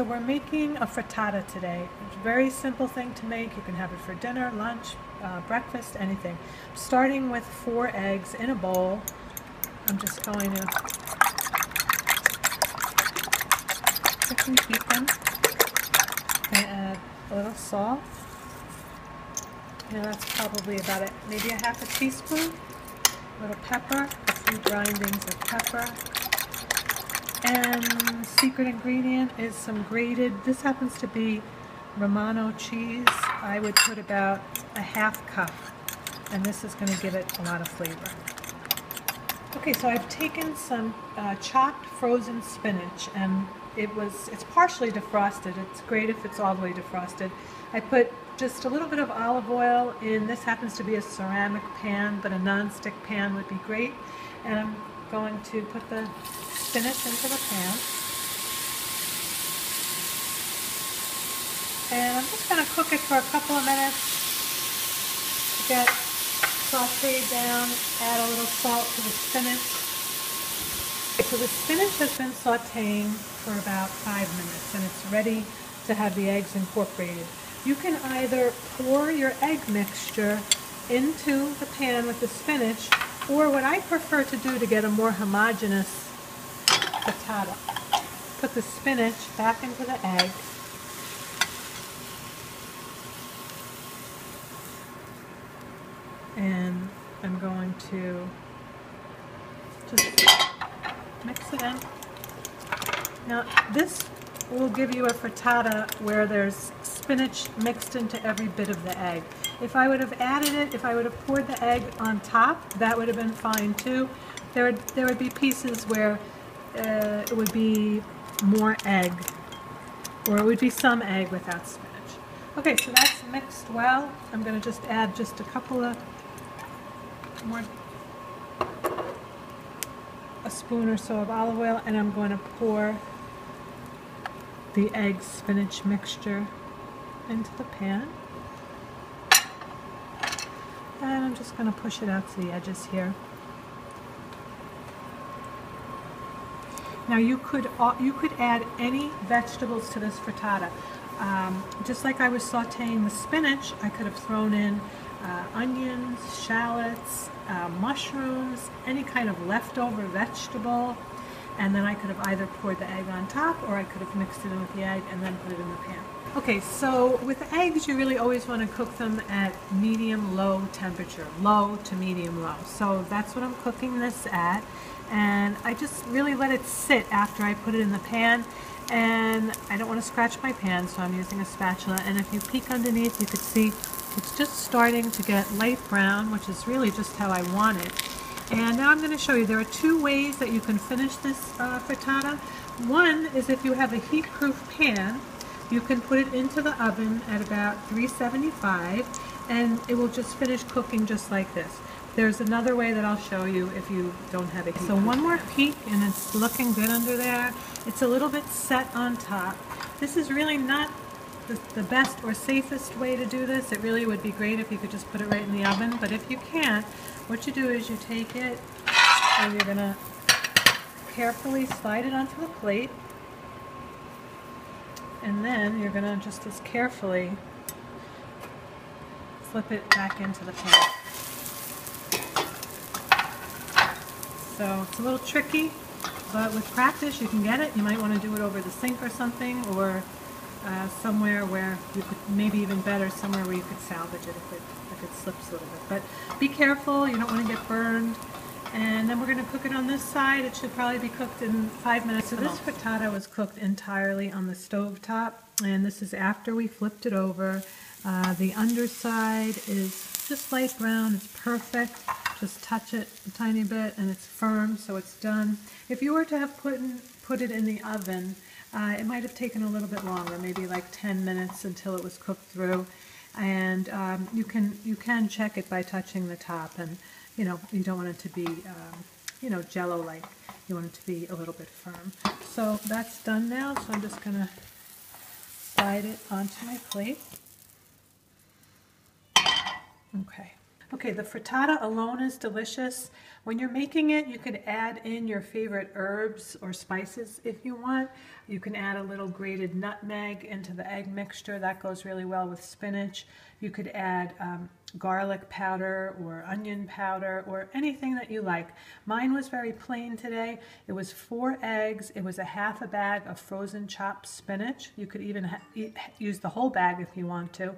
So we're making a frittata today. It's a very simple thing to make. You can have it for dinner, lunch, breakfast, anything. Starting with 4 eggs in a bowl. I'm just going to pick and heat them. And add a little salt. That's probably about it. Maybe a half a teaspoon. A little pepper, a few grindings of pepper. And the secret ingredient is some grated, this happens to be Romano cheese. I would put about a half cup, and this is going to give it a lot of flavor. Okay, so I've taken some chopped frozen spinach, and it's partially defrosted. It's great if it's all the way defrosted. I put just a little bit of olive oil in, this happens to be a ceramic pan, but a non-stick pan would be great. And I'm going to put the spinach into the pan. And I'm just going to cook it for a couple of minutes to get sauteed down, add a little salt to the spinach. So the spinach has been sauteing for about 5 minutes and it's ready to have the eggs incorporated. You can either pour your egg mixture into the pan with the spinach, or what I prefer to do to get a more homogeneous frittata, put the spinach back into the egg. And I'm going to just mix it in. Now this will give you a frittata where there's spinach mixed into every bit of the egg. If I would have added it, if I would have poured the egg on top, that would have been fine too. There would be pieces where it would be more egg, or it would be some egg without spinach. Okay, so that's mixed well. I'm going to just add just a couple of more, a spoon or so of olive oil, and I'm going to pour the egg spinach mixture into the pan. And I'm just going to push it out to the edges here. Now you could add any vegetables to this frittata. Just like I was sauteing the spinach, I could have thrown in onions, shallots, mushrooms, any kind of leftover vegetable, and then I could have either poured the egg on top, or I could have mixed it in with the egg and then put it in the pan. Okay, so with eggs, you really always want to cook them at medium-low temperature, low to medium-low. So that's what I'm cooking this at, and I just really let it sit after I put it in the pan. And I don't want to scratch my pan, so I'm using a spatula. And if you peek underneath, you could see it's just starting to get light brown, which is really just how I want it. And now I'm going to show you, there are 2 ways that you can finish this frittata. One is if you have a heat-proof pan, you can put it into the oven at about 375, and it will just finish cooking just like this. There's another way that I'll show you if you don't have a heat. So one more peek, and it's looking good under there. It's a little bit set on top. This is really not the best or safest way to do this. It really would be great if you could just put it right in the oven, but if you can't, what you do is you take it and you're going to carefully slide it onto the plate, and then you're going to just as carefully flip it back into the pan. So it's a little tricky, but with practice you can get it. You might want to do it over the sink or something, or somewhere where you could, maybe even better, somewhere where you could salvage it if it slips a little bit. But be careful, you don't want to get burned. And then we're going to cook it on this side. It should probably be cooked in 5 minutes. So this frittata was cooked entirely on the stove top, and this is after we flipped it over. The underside is just light brown. It's perfect. Just touch it a tiny bit and it's firm, so it's done. If you were to have put it in the oven, it might have taken a little bit longer, maybe like 10 minutes until it was cooked through. And you can check it by touching the top, and you don't want it to be jello-like. You want it to be a little bit firm. So that's done now. So I'm just gonna slide it onto my plate. Okay. Okay, the frittata alone is delicious, When you're making it, you could add in your favorite herbs or spices if you want. You can add a little grated nutmeg into the egg mixture. That goes really well with spinach. You could add garlic powder or onion powder or anything that you like. Mine was very plain today. It was 4 eggs. It was a half a bag of frozen chopped spinach. You could even use the whole bag if you want to.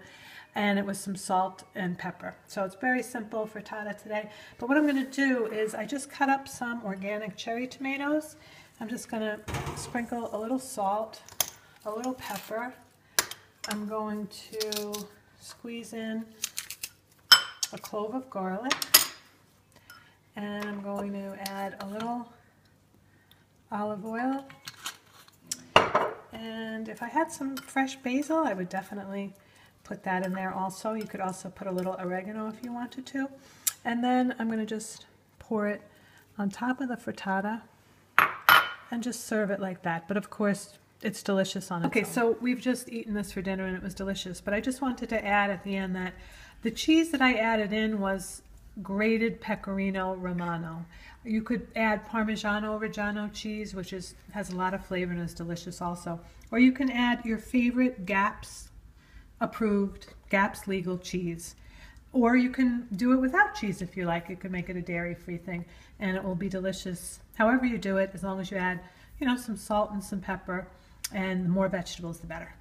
And it was some salt and pepper. So it's very simple frittata today. But what I'm going to do is I just cut up some organic cherry tomatoes. I'm just going to sprinkle a little salt, a little pepper. I'm going to squeeze in a clove of garlic. And I'm going to add a little olive oil. And if I had some fresh basil, I would definitely put that in there also. You could also put a little oregano if you wanted to. And then I'm going to just pour it on top of the frittata and just serve it like that. But of course, it's delicious on its own. Okay, so we've just eaten this for dinner and it was delicious. But I just wanted to add at the end that the cheese that I added in was grated Pecorino Romano. You could add Parmigiano Reggiano cheese, which has a lot of flavor and is delicious also. Or you can add your favorite GAPS approved, GAPS legal cheese. Or you can do it without cheese if you like. You could make it a dairy-free thing and it will be delicious. However you do it, as long as you add, some salt and some pepper, and the more vegetables the better.